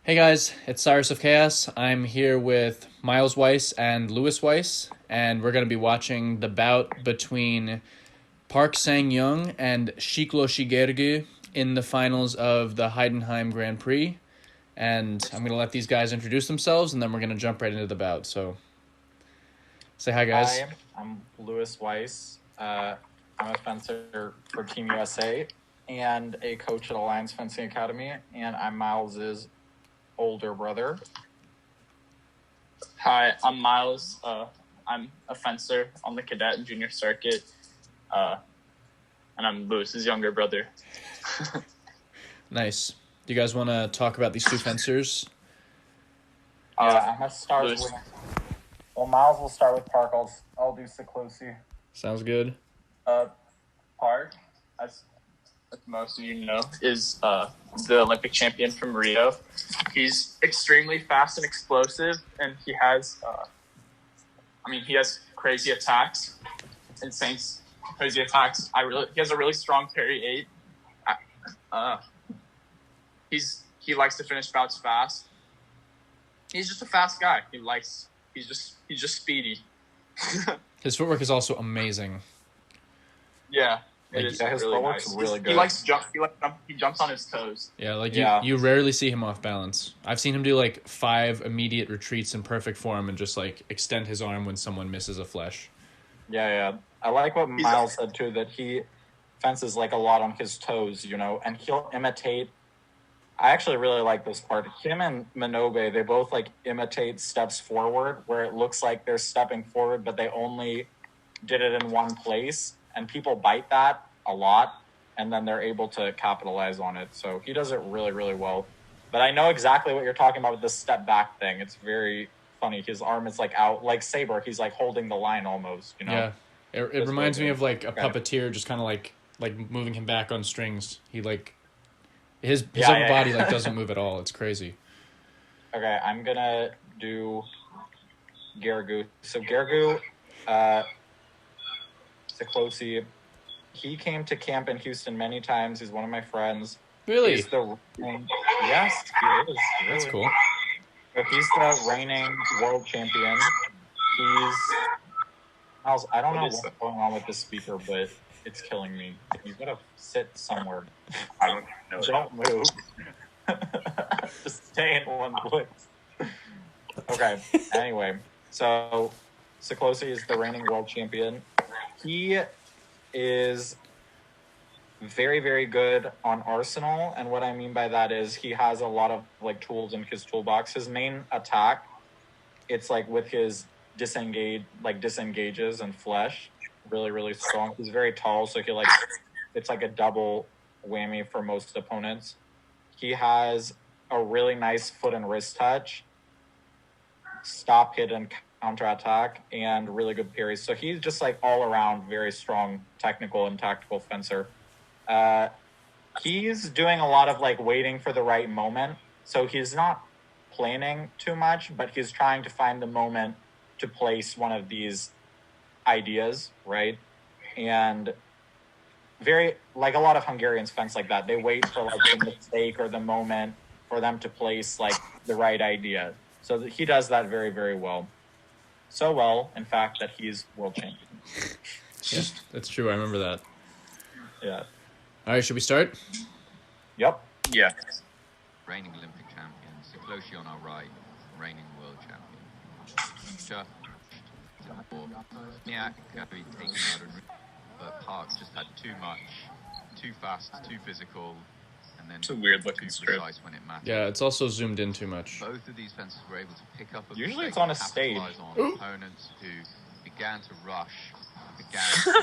Hey guys, it's Cyrus of Chaos. I'm here with Miles Weiss and Lewis Weiss, and we're going to be watching the bout between Park Sangyoung and Siklosi Gergely in the finals of the Heidenheim Grand Prix. And I'm going to let these guys introduce themselves, and then we're going to jump right into the bout. So, say hi, guys. Hi, I'm Lewis Weiss. I'm a fencer for Team USA and a coach at Alliance Fencing Academy, and I'm Miles's older brother. Hi, I'm Miles. I'm a fencer on the cadet and junior circuit, and I'm Lewis's younger brother. Nice. Do you guys want to talk about these two fencers? I'm gonna start Lewis. with. Well, Miles will start with Park. I'll do Siklosi. Sounds good. Park, as most of you know, is the Olympic champion from Rio. He's extremely fast and explosive, and he has, he has crazy attacks, insane crazy attacks. He has a really strong parry 8. He likes to finish bouts fast. He's just a fast guy. He's just speedy. His footwork is also amazing. Yeah. Like, It is his really footwork's nice. really good. He likes jump. He jumps on his toes. Yeah, you rarely see him off balance. I've seen him do like 5 immediate retreats in perfect form and just like extend his arm when someone misses a flesh. Yeah. I like what Miles said too, that he fences like a lot on his toes, and he'll imitate. I actually really like this part. Him and Minobe, they both like imitate steps forward where it looks like they're stepping forward, but they only did it in one place. And people bite that a lot, and then they're able to capitalize on it. So he does it really, really well. But I know exactly what you're talking about with this step back thing. It's very funny. His arm is like out, like Saber. He's like holding the line almost, Yeah, it reminds me of like a puppeteer just kind of like moving him back on strings. He like his upper body like doesn't move at all. It's crazy. Okay, I'm gonna do Gergely. So Gergely, Siklosi, he came to camp in Houston many times. He's one of my friends. Really? Yes, he is. Really. That's cool. But he's the reigning world champion. I don't know what's going on with this speaker, but it's killing me. You gotta sit somewhere. I don't know. Don't move. Just stay in one place. Okay. Anyway, so Siklosi is the reigning world champion. He is very, very good on Arsenal, and what I mean by that is he has a lot of like tools in his toolbox. His main attack, it's like with his disengages and flesh, really, really strong. He's very tall, so it's like a double whammy for most opponents. He has a really nice foot and wrist touch, stop, hit, and counter-attack, and really good parries. So he's just like all around very strong technical and tactical fencer. He's doing a lot of like waiting for the right moment. So he's not planning too much, but he's trying to find the moment to place one of these ideas, right? And very like a lot of Hungarians fence like that. They wait for like the mistake or the moment for them to place like the right idea. So he does that very, very well. So well, in fact, that he's world champion. Yeah, that's true. I remember that. Yeah. All right, should we start? Yep. Yeah. Reigning Olympic champion, Siklosi on our right, reigning world champion. Just Miak taking out, but Park just had too much, too fast, too physical, and then It's a weird looking too strip. precise when it mattered. Yeah, it's also zoomed in too much. Both of these fencers were able to pick up. Usually it's on a stage. On opponents who began to rush, began to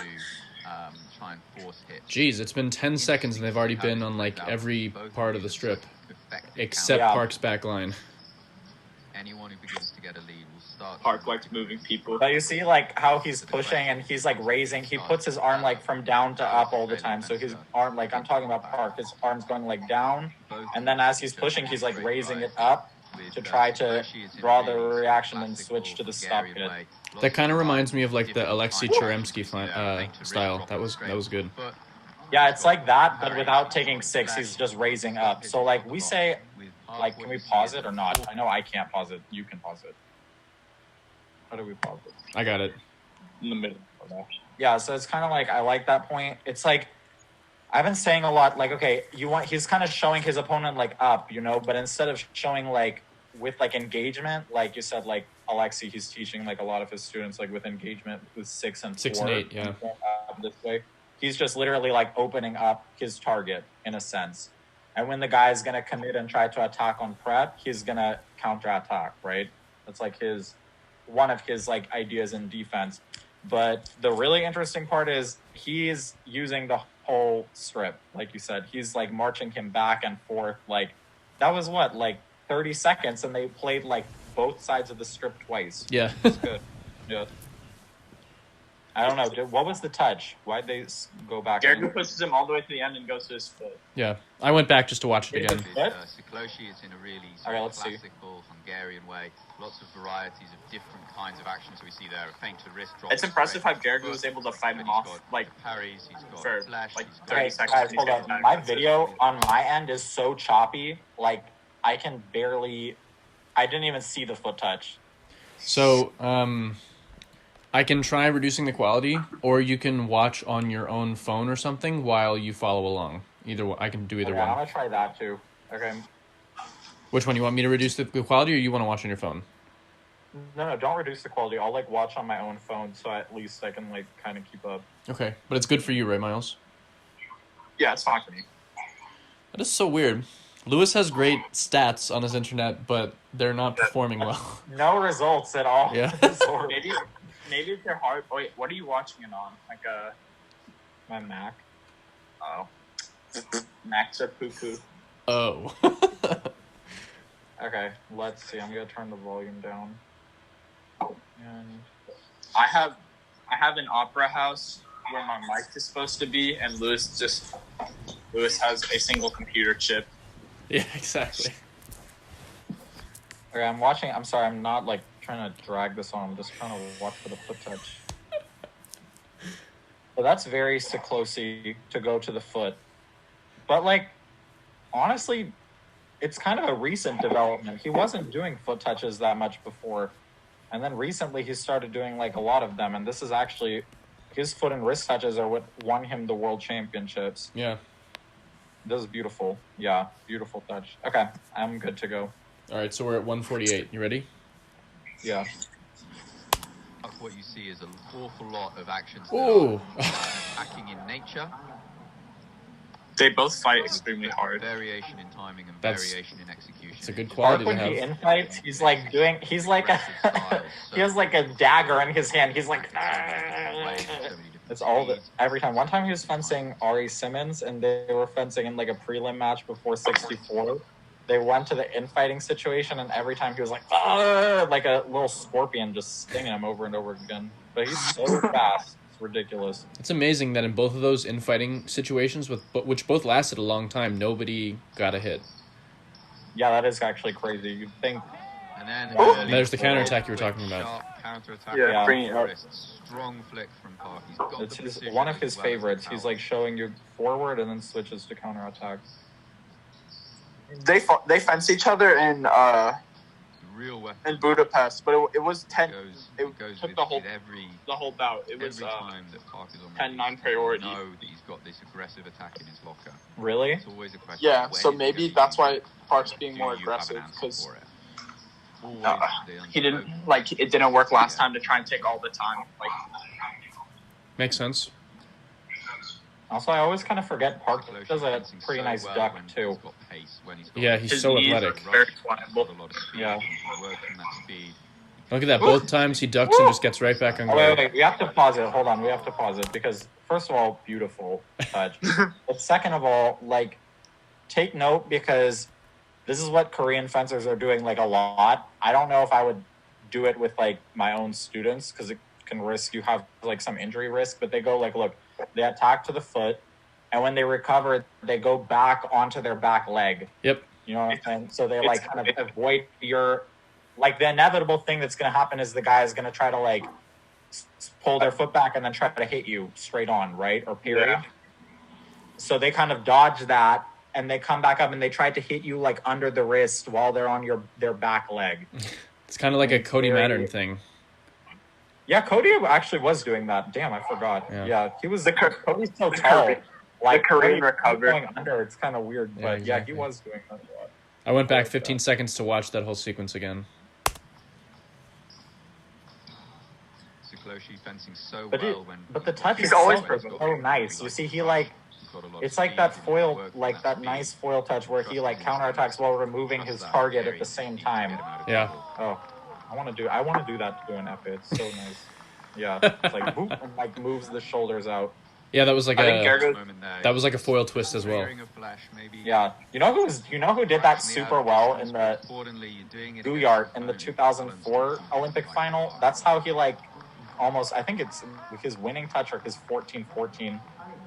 try and force hits. Jeez, it's been 10 seconds and they've already been on like every part of the strip except Park's back line. Anyone who begins to get a lead will start. Park likes moving people. But you see like how he's pushing and he's like raising. He puts his arm like from down to up all the time. So his arm, like I'm talking about Park, his arm's going like down. And then as he's pushing, he's like raising it up to try to draw the reaction and switch to the stop hit. That kind of reminds me of like the Alexei Cheremsky style. That was good. Yeah, it's like that, but without taking 6, he's just raising up. So like we say Like, can we pause it or not? I know I can't pause it. You can pause it. How do we pause it? I got it. In the middle. Yeah, so it's kind of like, I like that point. It's like, I've been saying a lot, like, okay, he's kind of showing his opponent, like, up, you know, but instead of showing, like, with, like, engagement, like you said, like, Alexi, he's teaching, like, a lot of his students, like, with engagement with 6 and 4. 6 and 8, yeah. This way. He's just literally, like, opening up his target, in a sense. And when the guy is going to commit and try to attack on prep, he's going to counterattack, right? That's, like, one of his, like, ideas in defense. But the really interesting part is he's using the whole strip, like you said. He's, like, marching him back and forth. Like, that was what, like, 30 seconds, and they played, like, both sides of the strip twice. Yeah. It's good. Yeah. I don't know. What was the touch? Why'd they go back? Gergely pushes him all the way to the end and goes to his foot. Yeah. I went back just to watch it again. Siklosi is in a really classical Hungarian way. Lots of varieties of different kinds of actions we see there. A feint to wrist drop. It's impressive how Gergely was able to fight him off, like, parries, he's got for, flash, like, he's got 30 seconds. Guys, hold on. My video on my end is so choppy. Like, I didn't even see the foot touch. So, I can try reducing the quality, or you can watch on your own phone or something while you follow along. Either one, I can do either Okay, one. I'm gonna try that too. Okay. Which one? You want me to reduce the quality, or you want to watch on your phone? No, don't reduce the quality. I'll, like, watch on my own phone, so at least I can, like, kind of keep up. Okay, but it's good for you, right, Miles? Yeah, it's fine for me. That is so weird. Lewis has great stats on his internet, but they're not performing well. No results at all. Yeah. Maybe if you're hard. Oh, wait, what are you watching it on? Like My Mac. Oh, Macs are poo poo. Oh. Okay, let's see. I'm gonna turn the volume down. And I have an opera house where my mic is supposed to be, and Lewis has a single computer chip. Yeah, exactly. okay, I'm watching. I'm sorry. I'm not, like, trying to drag this on. I'm just trying to watch for the foot touch. So that's very Siklosi to go to the foot. But, like, honestly, it's kind of a recent development. He wasn't doing foot touches that much before. And then recently he started doing, like, a lot of them. And this is actually, his foot and wrist touches are what won him the world championships. Yeah. This is beautiful. Yeah, beautiful touch. Okay, I'm good to go. All right, so we're at 148. You ready? Yeah. What you see is an awful lot of actions that Ooh. are acting in nature. They both fight extremely hard. Variation in timing and That's- variation in execution. It's a good Mark, quality to when he have. infights, he's like he has like a dagger in his hand. He's like, it's all the every time. One time he was fencing Ari Simmons, and they were fencing in, like, a prelim match before 64. They went to the infighting situation, and every time he was like, like a little scorpion just stinging him over and over again. But he's so fast. It's ridiculous. It's amazing that in both of those infighting situations, which both lasted a long time, nobody got a hit. Yeah, that is actually crazy. You'd think. And then There's the counterattack you were talking about. Counterattack. Yeah, bring it up. Strong flick from Park. He's got It's the his, precision one of as his well as the favorites. power. He's, like, showing you forward and then switches to counterattack. They fenced each other in Real weapon. in Budapest, but it was 10. It goes took with the whole every bout. It was time that Park is on 10-9 priority. You know that he's got this aggressive attack in his locker. Really? It's always a question. Yeah, of so when maybe is it that's gonna why be Park's used? being Do more you have an aggressive, answer because for it? Always the he didn't unspoken. like it didn't work last time to try and take all the time. Like, Makes sense. Also, I always kind of forget Park Close does a fencing pretty so nice well duck, when too. he's got pace, when he's got Yeah, he's his so knees athletic. are very he's flexible. got a lot of speed. Yeah. He can work from that speed. Look at that. Both times he ducks and just gets right back on Oh, wait, guard. wait, we have to pause it. Hold on, we have to pause it because, first of all, beautiful touch. But second of all, like, take note because this is what Korean fencers are doing, like, a lot. I don't know if I would do it with, like, my own students because it can risk you have, like, some injury risk, but they go, like, look, they attack to the foot, and when they recover, they go back onto their back leg. Yep. You know what I'm saying? So they, like, kind of avoid your... Like, the inevitable thing that's going to happen is the guy is going to try to, like, pull their foot back and then try to hit you straight on, right? Or parry. Yeah. So they kind of dodge that, and they come back up and they try to hit you like under the wrist while they're on their back leg. It's kind of like a Cody Mattern thing. Yeah, Cody actually was doing that. Damn, I forgot. Yeah, he was. Cody's so tall. Like Korean recovery going under, it's kind of weird, but exactly. he was doing that a lot. I went back 15 seconds to watch that whole sequence again. Siklosi fencing so But well but the touch is always so nice. You see, he like. It's like that foil, like that nice foil touch where he like counterattacks while removing his target at the same time. Yeah. Oh, I want to do that too in Epee. It's so nice. Yeah, it's like boop, and like moves the shoulders out. Yeah, that was like that was like a foil twist as well. Yeah, you know who did that super well in the Guyart in the 2004 Olympic final? That's how he like almost. I think it's his winning touch or his 14-14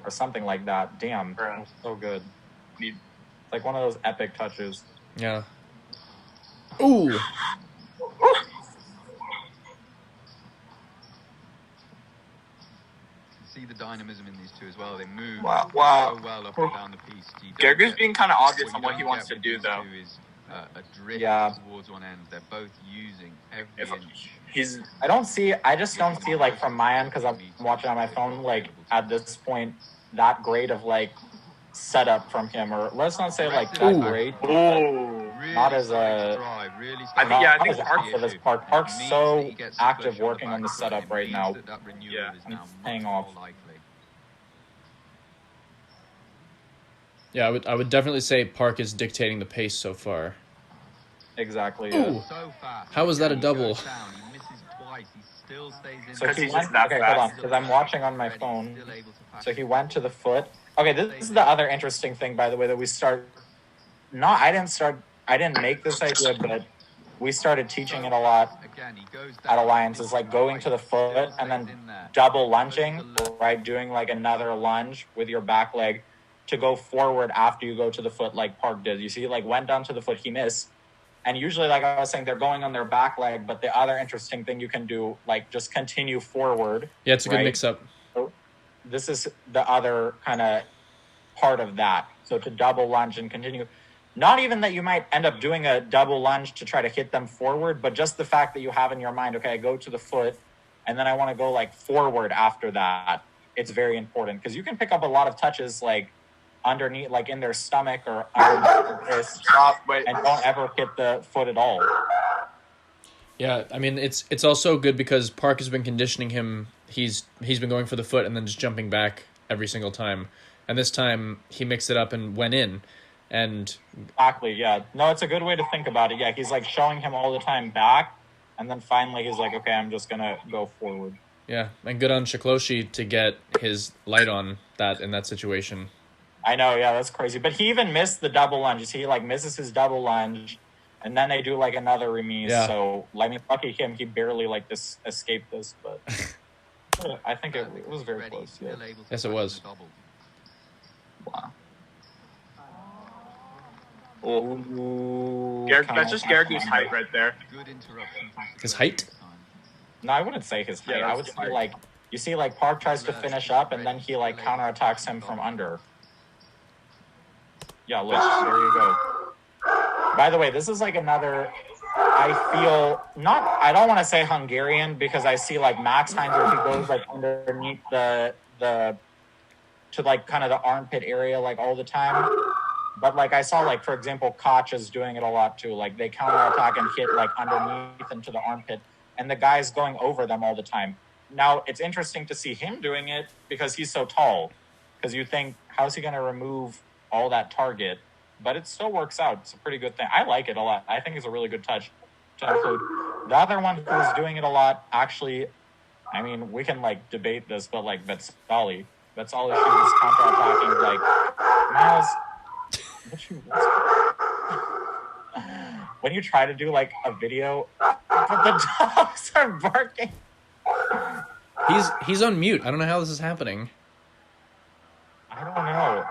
or something like that. Damn, so good. Like one of those epic touches. Yeah. Ooh. See the dynamism in these two as well. They move so well up and down the piece. Gergely's being kind of obvious on what he wants to do, though. A drift towards one end. They're both using every inch. I just don't see like from my end, because I'm watching on my phone, like at this point that great of like setup from him, or let's not say like that great. Not as a. I think Park for this part. Park's so active working on the setup right now. Yeah, and paying off. Yeah, I would definitely say Park is dictating the pace so far. Exactly. Ooh. How was that a double? So he went. Okay, hold on, because I'm watching on my phone. So he went to the foot. Okay, this is the other interesting thing, by the way, that we start. I didn't make this idea, but we started teaching it a lot at Alliance, is like going to the foot and then double lunging, right? Doing like another lunge with your back leg to go forward after you go to the foot, like Park did. You see, like went down to the foot, he missed. And usually, like I was saying, they're going on their back leg, but the other interesting thing you can do, like just continue forward. Yeah, it's a good mix up. So this is the other kind of part of that. So to double lunge and continue. Not even that you might end up doing a double lunge to try to hit them forward, but just the fact that you have in your mind, okay, I go to the foot, and then I want to go like forward after that. It's very important because you can pick up a lot of touches like underneath, like in their stomach or underneath their wrist, and don't ever hit the foot at all. Yeah, I mean it's also good because Park has been conditioning him. He's been going for the foot and then just jumping back every single time, and this time he mixed it up and went in. And exactly, yeah. No, it's a good way to think about it. Yeah, he's like showing him all the time back, and then finally he's like, okay, I'm just gonna go forward. Yeah, and good on Siklosi to get his light on that in that situation. I know, yeah, that's crazy. But he even missed the double lunge. You see, he like misses his double lunge, and then they do like another remise. Yeah. So, I mean, lucky him, he barely like escaped this. But I think it was very close. Yeah. Yes, it was. Wow. Ooh, that's just Gergely's height right there. His height? No, I wouldn't say his height. I would say like you see, like Park tries to finish up, and then he like counterattacks him from under. Yeah, look, there you go. By the way, this is like another. I don't want to say Hungarian because I see like Max Heinzer, he goes like underneath the to like kind of the armpit area like all the time. But like I saw, like for example, Koch is doing it a lot too. Like they counterattack and hit like underneath into the armpit, and the guy's going over them all the time. Now it's interesting to see him doing it because he's so tall. Because you think, how's he going to remove all that target? But it still works out. It's a pretty good thing. I like it a lot. I think it's a really good touch to include. The other one who's doing it a lot, actually, I mean, we can like debate this, but like Vetsali she was counterattacking like Miles. When you try to do like a video, but the dogs are barking. He's on mute. I don't know how this is happening. I don't know.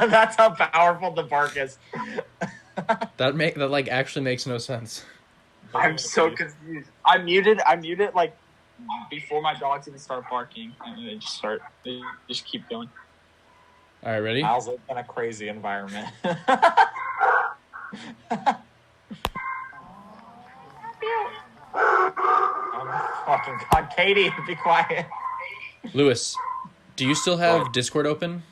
That's how powerful the bark is. that like actually makes no sense. I'm so confused. I muted like before my dogs even start barking, and they just keep going. All right, ready? Miles lives in a crazy environment. Oh my fucking god, Katie, be quiet. Lewis, do you still have Discord open?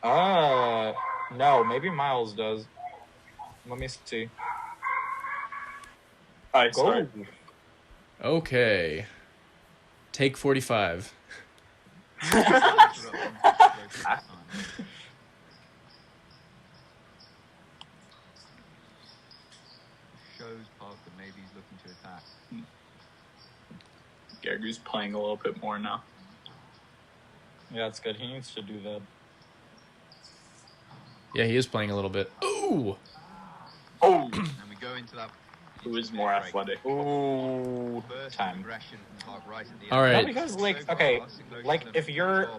No, maybe Miles does. Let me see. Alright, sorry. Okay. Take 45. Shows Parker maybe he's looking to attack. Gergely's playing a little bit more now. Yeah, that's good. He needs to do that. Yeah, he is playing a little bit. Ooh! Oh! And we go into that. Who is more athletic? Ooh, time. All right. No, because if you're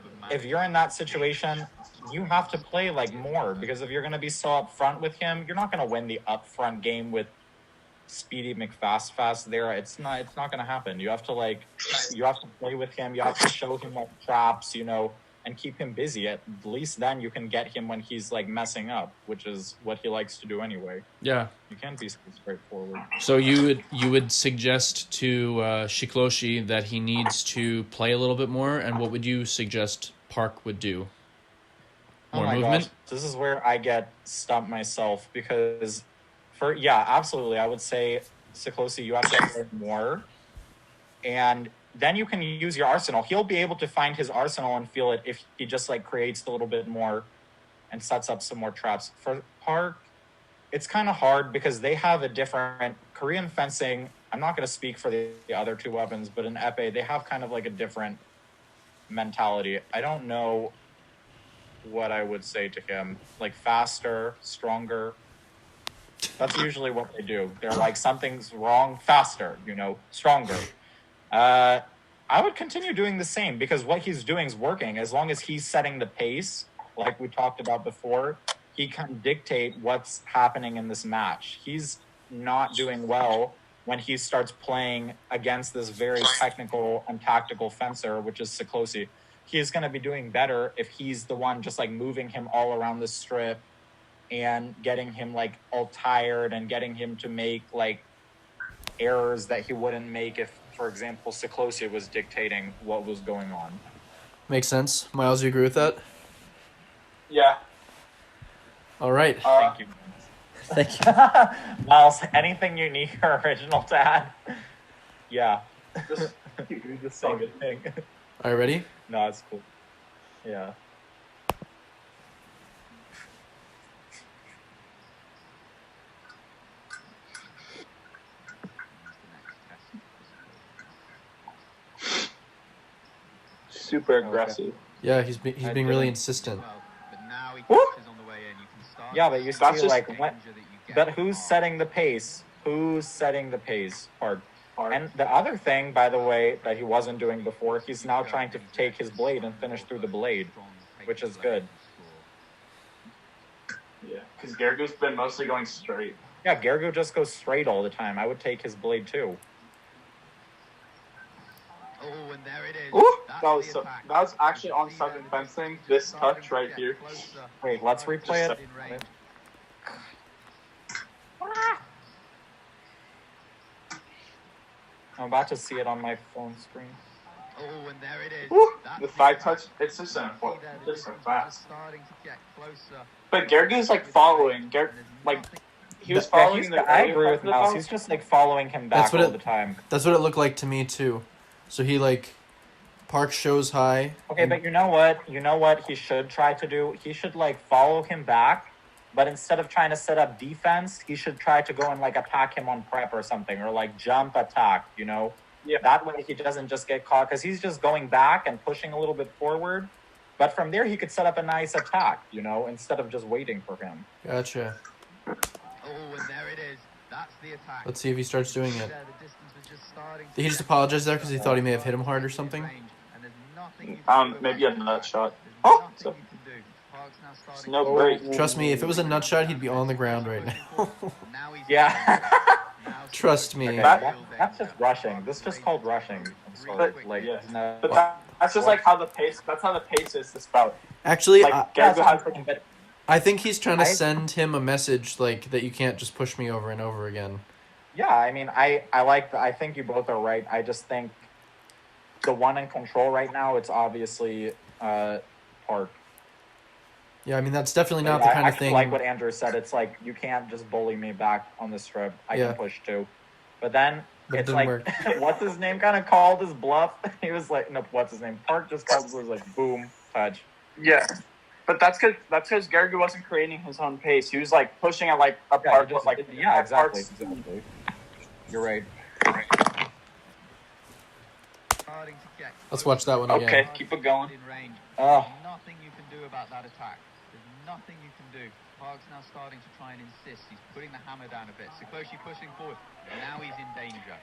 in that situation, you have to play like more, because if you're gonna be so up front with him, you're not gonna win the upfront game with Speedy McFast there. It's not gonna happen. You have to play with him. You have to show him like traps, and keep him busy. At least then you can get him when he's like messing up, which is what he likes to do anyway. Yeah. You can't be so straightforward. So you would suggest to Siklosi that he needs to play a little bit more, and what would you suggest Park would do? More movement? Gosh. This is where I get stumped myself, because absolutely, I would say Siklosi, you have to play more, and then you can use your arsenal. He'll be able to find his arsenal and feel it if he just creates a little bit more and sets up some more traps. For Park, it's kind of hard because they have a different Korean fencing. I'm not going to speak for the other two weapons, but in Epee, they have kind of a different mentality. I don't know what I would say to him. Faster, stronger. That's usually what they do. They're something's wrong, faster, stronger. I would continue doing the same, because what he's doing is working. As long as he's setting the pace, like we talked about before, he can dictate what's happening in this match. He's not doing well when he starts playing against this very technical and tactical fencer, which is Siklosi. He's going to be doing better if he's the one just moving him all around the strip and getting him all tired and getting him to make errors that he wouldn't make if, for example, Siklosi was dictating what was going on. Makes sense. Miles, you agree with that? Yeah. All right. Thank you. Thank you. Miles, anything you need or original to add? Yeah. Just You do the same thing. All right, ready? No, it's cool. Yeah. super aggressive. Yeah, he's being really insistent. Yeah, but you see, but who's setting the pace? Who's setting the pace? Hard. And the other thing, by the way, that he wasn't doing before, he's now trying to take his blade and finish through the blade, which is good. Yeah, because Gergely's been mostly going straight. Yeah, Gergely just goes straight all the time. I would take his blade too. Oh, and there it is. Ooh, that was actually on southern fencing. This touch right here. Wait, let's replay it. I'm about to see it on my phone screen. Oh, and there it is. Ooh, the thigh touch, it's just so fast. But Gergely's following. He was following I agree with Mouse. He's just following him back all the time. That's what it looked like to me too. So he Park shows high. Okay, but you know what? You know what he should try to do? He should follow him back, but instead of trying to set up defense, he should try to go and attack him on prep or something, or jump attack, Yeah. That way he doesn't just get caught, because he's just going back and pushing a little bit forward. But from there he could set up a nice attack, instead of just waiting for him. Gotcha. Oh, and there it is. That's the attack. Let's see if he starts doing it. Did he just apologize there because he thought he may have hit him hard or something? Maybe a nut shot. Oh! No break. Trust me, if it was a nut shot, he'd be on the ground right now. Yeah. Trust me. Okay, that's just rushing. This is just called rushing. I'm sorry. But that's just how the pace. That's how the pace is this bout. Actually, Like Gergely has like, I think he's trying to send him a message like that you can't just push me over and over again. Yeah, I mean, I think you both are right. I just think the one in control right now, it's obviously Park. Yeah, I mean, that's definitely not the kind of thing. Like what Andrew said, it's like, you can't just bully me back on the strip. I can push too. But then it's like, what's his name kind of called his bluff? He was like, no, what's his name? Park just called, was like, boom, touch. Yeah. But that's because Gergely wasn't creating his own pace. He was like pushing at like a Park, just, like exactly. You're right. Let's watch that one again. Okay, keep it going. Nothing you can do about that attack. There's nothing you can do. Park's now starting to try and insist. He's putting the hammer down a bit. Siklosi pushing forward. Now he's in danger.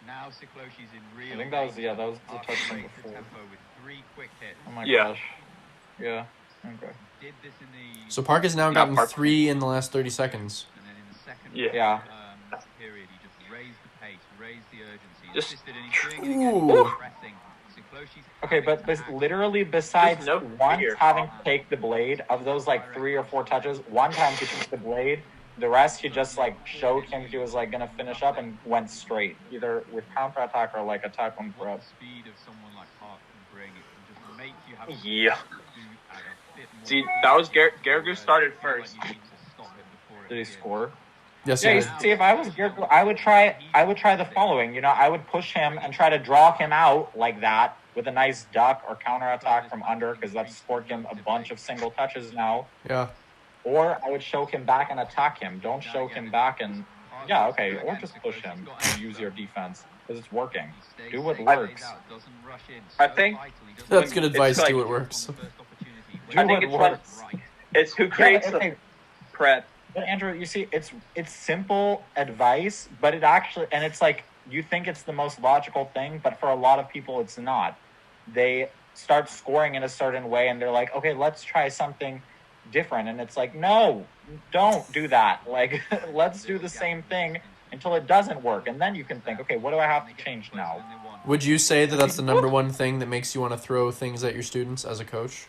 Now Siklosi's in real I think that was the touch from before. With 3 quick hits. Oh my gosh. Yeah. Okay. Did this in the So Park has now gotten 3 in the last 30 seconds. And then in the second period, he just raised the pace, raised the urgency, insisted in doing it again, pressing. Okay, but literally besides once having to take the blade, of those like 3 or 4 touches, one time he took the blade, the rest he just like showed him he was like gonna finish up and went straight, either with counterattack or like attack on prep. Speed of someone like Park can bring, it can just make you have See, that was Gergely started first. Did he score? Yes, see, if I was Gergely, I would try the following. You know, I would push him and try to draw him out like that with a nice duck or counterattack from under, because that's scored him a bunch of single touches now. Yeah. Or I would choke him back and attack him. Don't choke him back and or just push him and use your defense, because it's working. Do what works. I think that's good advice. Do what works. I think it's who creates the prep. But Andrew, you see, it's simple advice, but it actually, and it's like, you think it's the most logical thing, but for a lot of people, it's not. They start scoring in a certain way, and they're like, okay, let's try something different. And it's like, no, don't do that. Like, let's do the same thing until it doesn't work. And then you can think, okay, what do I have to change now? Would you say that that's the number one thing that makes you want to throw things at your students as a coach?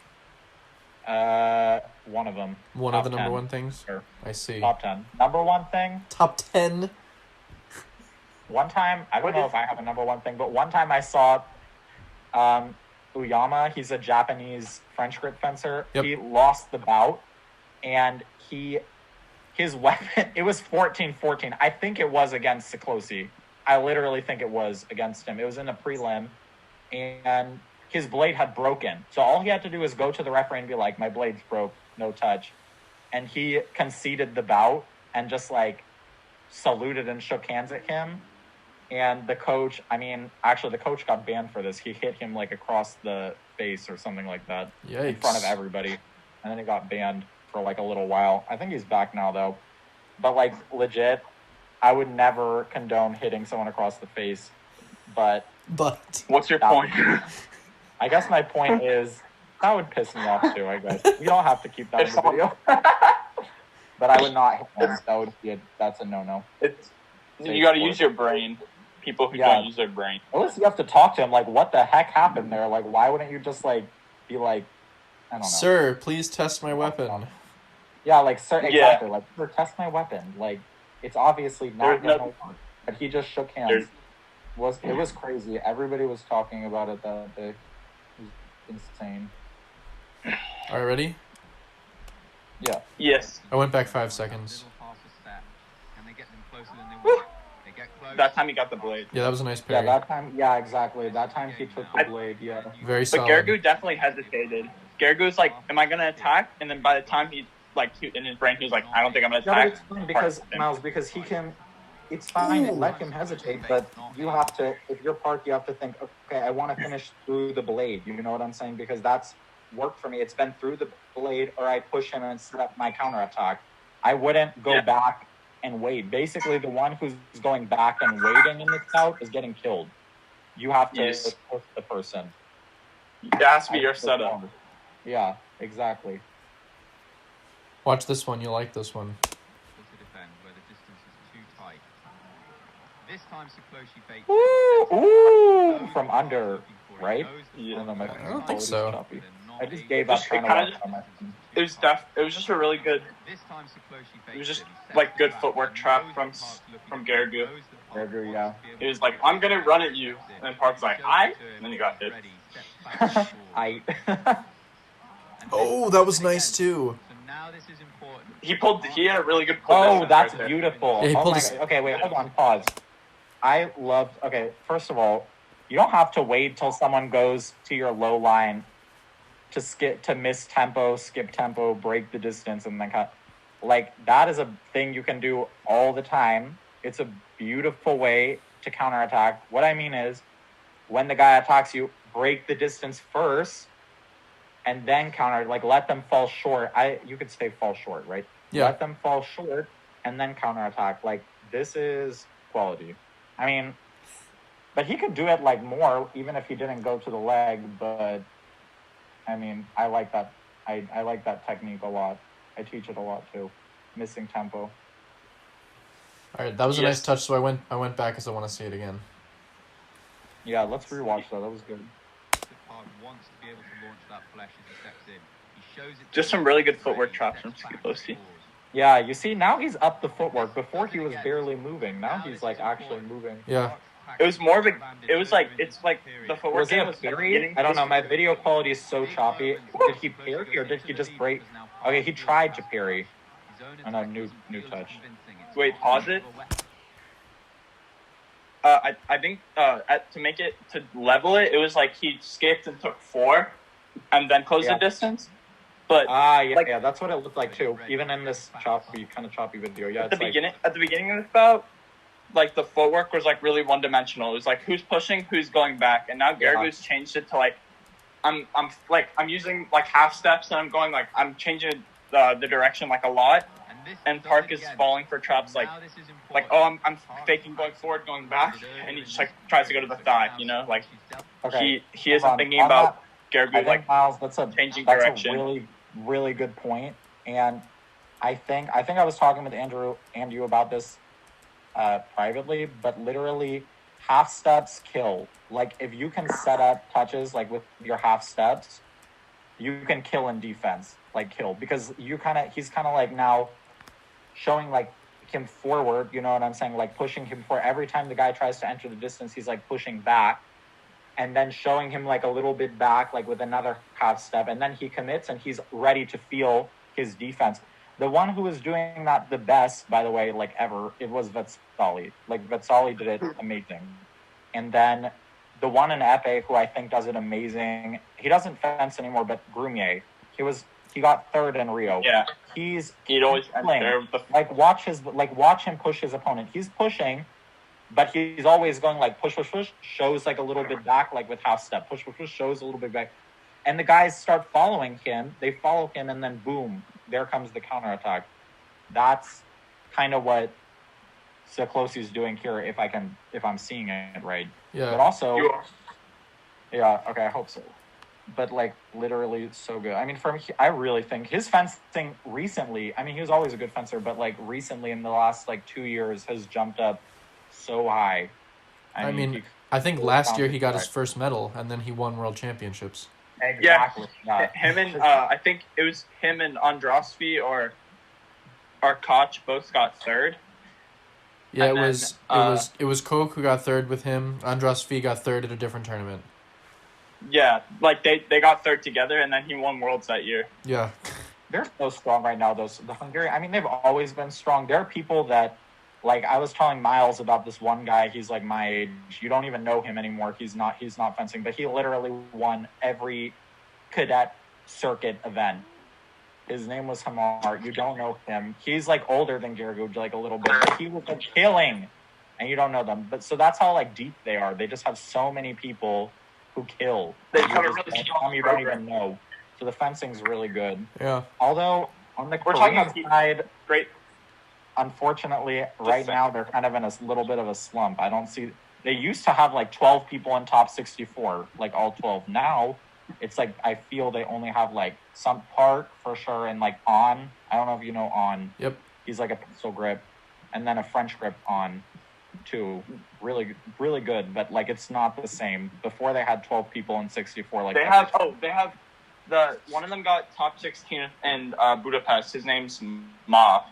One of them. One of the number 1 things? Sure. I see. Top 10. Number 1 thing? Top 10? One time, I don't know if I have a number 1 thing, but one time I saw Uyama. He's a Japanese French grip fencer. Yep. He lost the bout, and his weapon, it was 14-14. I think it was against Siklosi. I literally think it was against him. It was in a prelim, and his blade had broken. So all he had to do was go to the referee and be like, my blade's broke, no touch. And he conceded the bout and just like saluted and shook hands at him. And the coach, actually the coach got banned for this. He hit him like across the face or something like that. Yikes. In front of everybody. And then he got banned for like a little while. I think he's back now though. But like legit, I would never condone hitting someone across the face. But what's your point? I guess my point is, that would piss me off too, I guess. You don't have to keep that in the video. But I would not hit him. That's a no-no. You got to use your brain. People who don't use their brain. Unless you have to talk to him, like, what the heck happened there? Like, why wouldn't you just, like, be like, I don't know. Sir, please test my weapon. Yeah, like, sir, exactly. Like, sir, test my weapon. Like, it's obviously not going to work. But he just shook hands. It was crazy. Everybody was talking about it that day. It was insane. All right, ready? Yeah. Yes. I went back 5 seconds. That time he got the blade. Yeah, that was a nice parry. Yeah, that time. Yeah, exactly. That time he took the blade. Yeah. Very solid. But Gergely definitely hesitated. Gergely was like, "Am I gonna attack?" And then by the time he in his brain, he was like, "I don't think I'm gonna attack." Yeah, it's fine because Miles, because he can. It's fine and let him hesitate, but you have to. If you're Park, you have to think, okay, I want to finish through the blade. You know what I'm saying? Because that's worked for me. It's been through the blade, or I push him and set up my counterattack. I wouldn't go back and wait. Basically, the one who's going back and waiting in the bout is getting killed. You have to push the person. It has to be your setup. Yeah, exactly. Watch this one. You'll like this one. This time Siklosi baits Ooh, from under, right? Yeah. I don't think so. I just gave up trying to watch on my phone. It was just a really good. It was just like good footwork trap from Gergely. Gergely, yeah. He was like, "I'm gonna run at you," and then Park's like, "I," and then he got hit. Oh, that was nice too. He had a really good pull. Oh, that's beautiful. Yeah, he oh pulled my his... God. Okay, wait, hold on, pause. Okay, first of all, you don't have to wait till someone goes to your low line to miss tempo, skip tempo, break the distance, and then cut. Like, that is a thing you can do all the time. It's a beautiful way to counterattack. What I mean is, when the guy attacks you, break the distance first, and then counter, like, let them fall short. You could say fall short, right? Yeah. Let them fall short, and then counterattack. Like, this is quality. I mean, but he could do it, like, more, even if he didn't go to the leg, but, I mean, I like that. I like that technique a lot. I teach it a lot, too. Missing tempo. All right, that was a nice touch, so I went back because I want to see it again. Yeah, let's rewatch that. That was good. Just some really good footwork traps from Siklosi. Yeah, you see, now he's up the footwork. Before he was barely moving. Now he's, like, actually moving. Yeah. It was more of a. It's like the footwork. Was it a parry? I don't know. My video quality is so choppy. Did he parry or did he just break? Okay, he tried to parry. Oh no, new touch. Wait, pause it. I think to level it, it was like he skipped and took 4, and then closed the distance. But yeah, that's what it looked like too. Even in this kind of choppy video. Yeah, at the beginning of this bout, like the footwork was like really one-dimensional. It was like who's pushing, who's going back, and now Gergely's changed it to like I'm using like half steps and I'm going like I'm changing the direction like a lot. And Park is falling for traps like I'm faking going forward, going back, and he just like tries to go to the thigh, you know, like he isn't thinking about Gergely like Miles, changing that's direction. A really, really good point. And I think I was talking with Andrew about this privately, but literally half steps kill. Like if you can set up touches like with your half steps, you can kill in defense, like kill, because he's kind of like now showing like him forward, you know what I'm saying? Like pushing him forward. Every time the guy tries to enter the distance, he's like pushing back and then showing him like a little bit back, like with another half step. And then he commits and he's ready to feel his defense. The one who was doing that the best, by the way, like ever, it was Vetsali. Like Vetsali did it amazing. And then the one in Epee who I think does it amazing, he doesn't fence anymore, but Grumier, he got 3rd in Rio. Yeah. He'd always end there with the watch him push his opponent. He's pushing, but he's always going like push, shows like a little bit back, like with half step. Push, shows a little bit back. And the guys start following him. They follow him, and then boom, there comes the counterattack. That's kind of what Siklosi is doing here, if I'm seeing it right. Yeah. But also, yeah, okay, I hope so. But like literally so good. I mean, I really think his fencing recently, I mean, he was always a good fencer, but like recently in the last like 2 years has jumped up so high. I mean, I think last year he got his first medal and then he won world championships. Exactly. Yeah. Him and I think it was him and Andrasvi or Koch both got 3rd. Yeah, it was Koch who got 3rd with him. Andrasvi got 3rd at a different tournament. Yeah, like they got 3rd together, and then he won Worlds that year. Yeah. They're so strong right now, the Hungarian. I mean, they've always been strong. There are people that, like, I was telling Miles about this one guy. He's like my age. You don't even know him anymore. He's not fencing, but he literally won every cadet circuit event. His name was Hamar. You don't know him. He's like older than Gergely, like a little bit, but he was like killing, and you don't know them. But so that's how like deep they are. They just have so many people who kill. They have a really strong you don't even know. So the fencing's really good. Yeah. Although on the Korean side, great. Unfortunately, right now they're kind of in a little bit of a slump. I don't see. They used to have like 12 people in top 64, like all 12. Now it's like I feel they only have like some Park for sure and like On. I don't know if you know On. Yep. He's like a pistol grip, and then a French grip On. Too really good, but like it's not the same. Before they had 12 people in 64. Like they have one of them got top 16 in Budapest. His name's Ma.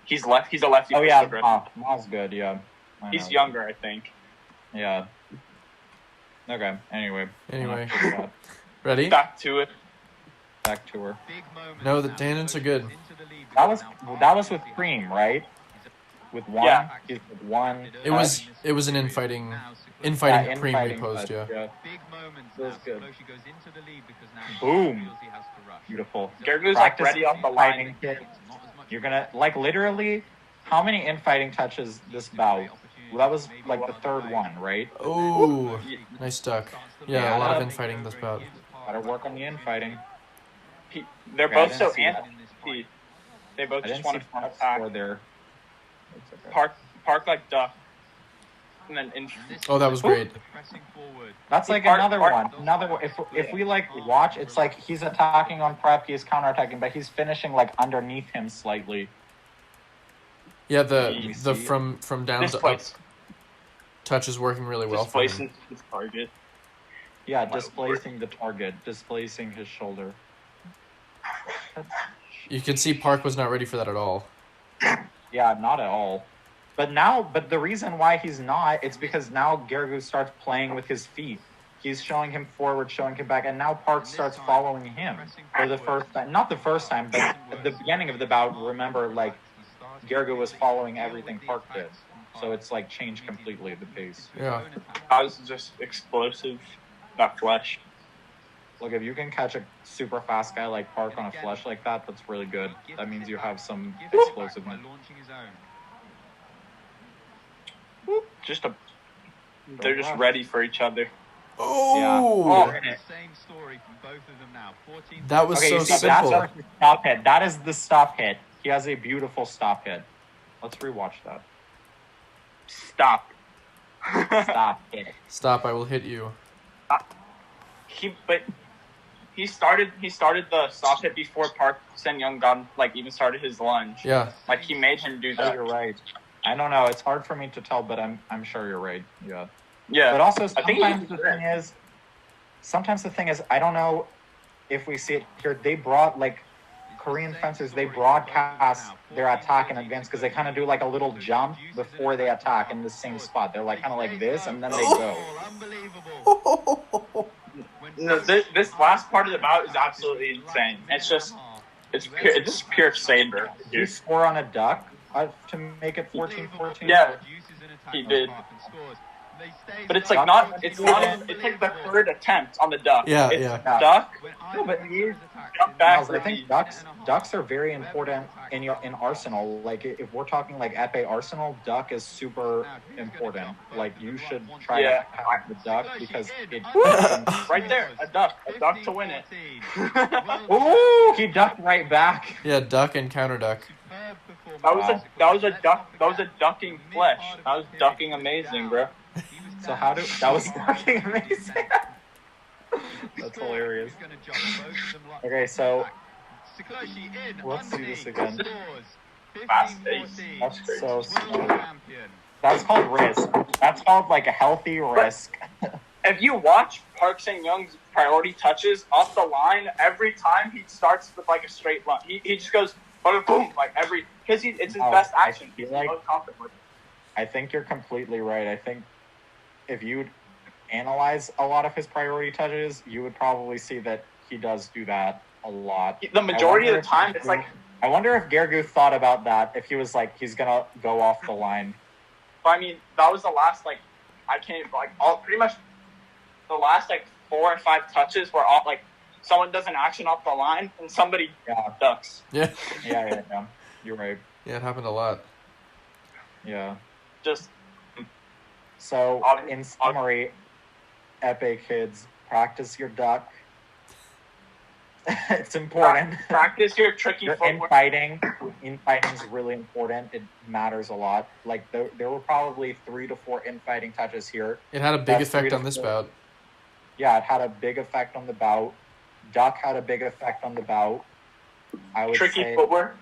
He's a lefty. Oh yeah, Ma's good. Yeah. He's younger, I think. Yeah. Okay. Anyway. Ready? Back to it. Back to her. No, the tangents are good. That was with Prix, right? With one. Yeah. He's with one. It was an infighting Prix repost, yeah. Big moments. That was good. Siklosi goes into the lead because now Boom. he feels he has to rush. Beautiful. Gergely's Practice ready off the line. You're gonna literally. How many infighting touches this bout? Well, that was the third one, right? Oh, nice duck. Yeah, a lot of infighting this bout. Gotta work on the infighting. They're Okay, I both so didn't see that. anti. They both I just didn't want see to Park attack. score there. It's okay. Park like duck. And then Oh, that was great. Pressing forward. That's like Park- another Park- one. Another one. If we watch, it's like he's attacking on prep, he's counterattacking, but he's finishing underneath him slightly. Yeah, the from down to up displace touch is working really well for him. his target. Yeah, displacing the target, displacing his shoulder. You can see Park was not ready for that at all. Yeah, not at all. But the reason why he's not, it's because now Gergely starts playing with his feet. He's showing him forward, showing him back, and now Park starts following him for the first time. Not the first time, but at the beginning of the bout, remember, Gergely was following everything Park did. So it's changed completely the pace. Yeah. I was just explosive. That flesh. Look, if you can catch a super fast guy like Park on a flush like that, that's really good. That means you have some explosiveness. Launching his own. They're just ready for each other. Oh, Same story from both of them now. 14 that was Okay, so you see, simple. that's the stop hit. That is the stop hit. He has a beautiful stop hit. Let's rewatch that. Stop. Stop hit. Stop! I will hit you. He started the stop hit before Park Sangyoung got even started his lunge. Yeah. He made him do Oh, that. you're right. I don't know. It's hard for me to tell, but I'm sure you're right. Yeah. Yeah. But also I think sometimes the thing is, I don't know if we see it here. They brought Korean fencers. They broadcast their attack in advance because they kind of do a little jump before they attack in the same spot. They're kind of like this, and then they go. Unbelievable. No, this last part of the bout is absolutely insane. It's just pure saber. Did you score on a duck to make it 14-14? Yeah. He did. But it's it's the third attempt on the duck. Yeah, it's yeah. duck. No, but Jump back. Miles, I think ducks are very important in Arsenal. If we're talking Epee Arsenal, duck is super important. You should try to hack the duck because it. Right there, a duck to win it. Ooh, he ducked right back. Yeah, duck and counter duck. That was a ducking flesh. That was ducking amazing, bro. So that was ducking amazing. That's hilarious. Okay, so let's do this again. Fast pace. That's so smart. That's called risk. That's called a healthy risk. If you watch Park Sang-young's priority touches off the line, every time he starts with a straight line, he just goes boom because it's his best action. He's most confident with it. I think you're completely right. I think if you analyze a lot of his priority touches, you would probably see that he does do that a lot. The majority of the time, it's I wonder if Gergely thought about that, if he was he's going to go off the line. But that was the last, I can't, all pretty much the last, 4 or 5 touches were all, someone does an action off the line and somebody ducks. Yeah. Yeah. You're right. Yeah, it happened a lot. Yeah. Just. So, in summary, Epee kids, practice your duck. It's important. Practice your tricky footwork. Infighting is really important. It matters a lot. There were probably 3 to 4 infighting touches here. It had a big effect on this bout. Yeah, it had a big effect on the bout. Duck had a big effect on the bout. I would Tricky say footwork.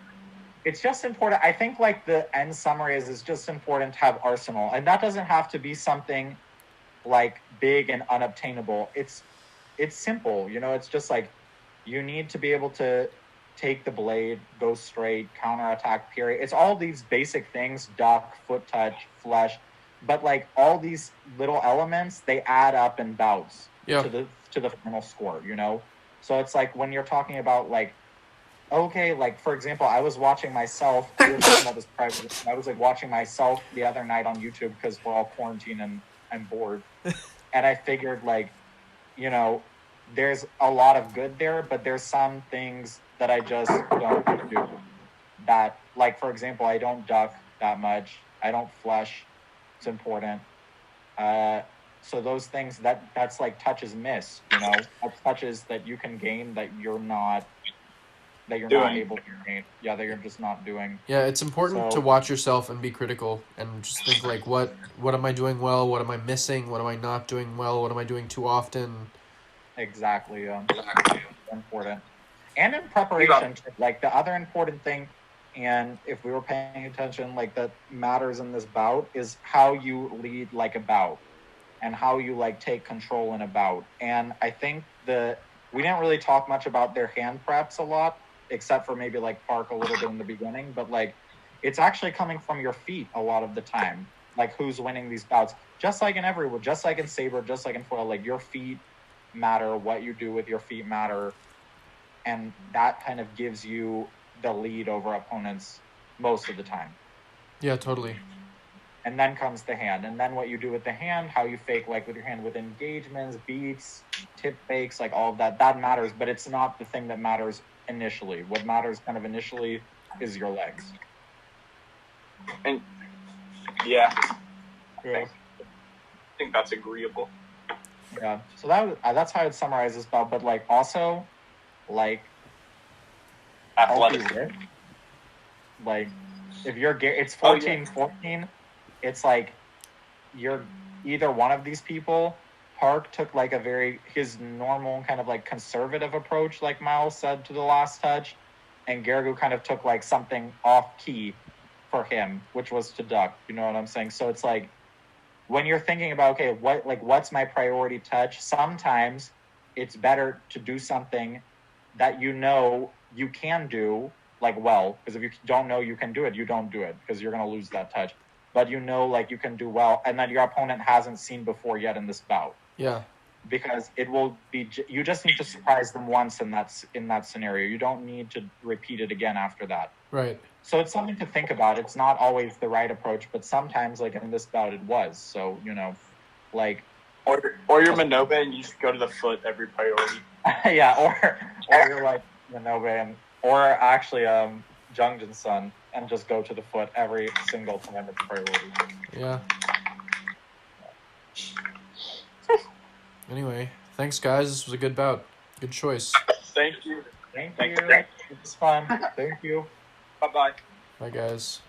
it's just important. I think the end summary is it's just important to have arsenal, and that doesn't have to be something big and unobtainable. It's simple, it's just you need to be able to take the blade, go straight, counterattack, parry. It's all these basic things, duck, foot touch, flush, but like all these little elements, they add up in bouts Yeah. to the final score, you know? So it's like when you're talking about like, okay, like for example, I was watching myself, we were talking about this privately, I was like watching myself the other night on YouTube because we're all quarantined and I'm bored. And I figured like, you know, there's a lot of good there, but there's some things that I just don't do. That, like, for example, I don't duck that much. I don't flush. It's important. So those things, that's like touches miss, you know? That's touches that you can gain that you're not able to gain. Yeah, that you're just not doing. Yeah, it's important to So- watch yourself and be critical and just think like, what am I doing well? What am I missing? What am I not doing well? What am I doing too often? Exactly. Important. And in preparation, like the other important thing, and if we were paying attention, like that matters in this bout is how you lead like a bout and how you like take control in a bout. And I think we didn't really talk much about their hand preps a lot, except for maybe like Park a little bit in the beginning, but like it's actually coming from your feet a lot of the time. Like who's winning these bouts, just like in everyone, just like in Saber, just like in foil, like your feet matter, what you do with your feet matter, and that kind of gives you the lead over opponents most of the time. Yeah, totally. And then comes the hand, and then what you do with the hand, how you fake like with your hand with engagements, beats, tip fakes, like all of that matters, but it's not the thing that matters initially. What matters kind of initially is your legs. And yeah, Yeah. I think that's agreeable. Yeah, so that's how I'd summarize this bout. But like also, like Athletic. like if you're it's 14-14, it's like you're either one of these people. Park took like his normal kind of like conservative approach, like Miles said to the last touch, and Gergely kind of took like something off key for him, which was to duck. You know what I'm saying? So it's like when you're thinking about, okay, what's my priority touch? Sometimes it's better to do something that you know you can do like well, because if you don't know you can do it, you don't do it because you're going to lose that touch. But you know like you can do well and that your opponent hasn't seen before yet in this bout. Yeah. Because it will be, you just need to surprise them once in that scenario. You don't need to repeat it again after that. Right. So it's something to think about. It's not always the right approach, but sometimes, like in this bout, it was. So, you know, like... Or you're Minobe and you just go to the foot every priority. Yeah, or you're like Minobe, or actually Jungjin's son, and just go to the foot every single time it's priority. Yeah. Anyway, thanks guys. This was a good bout. Good choice. Thank you. Thank you. It was fun. Thank you. Bye-bye. Bye guys.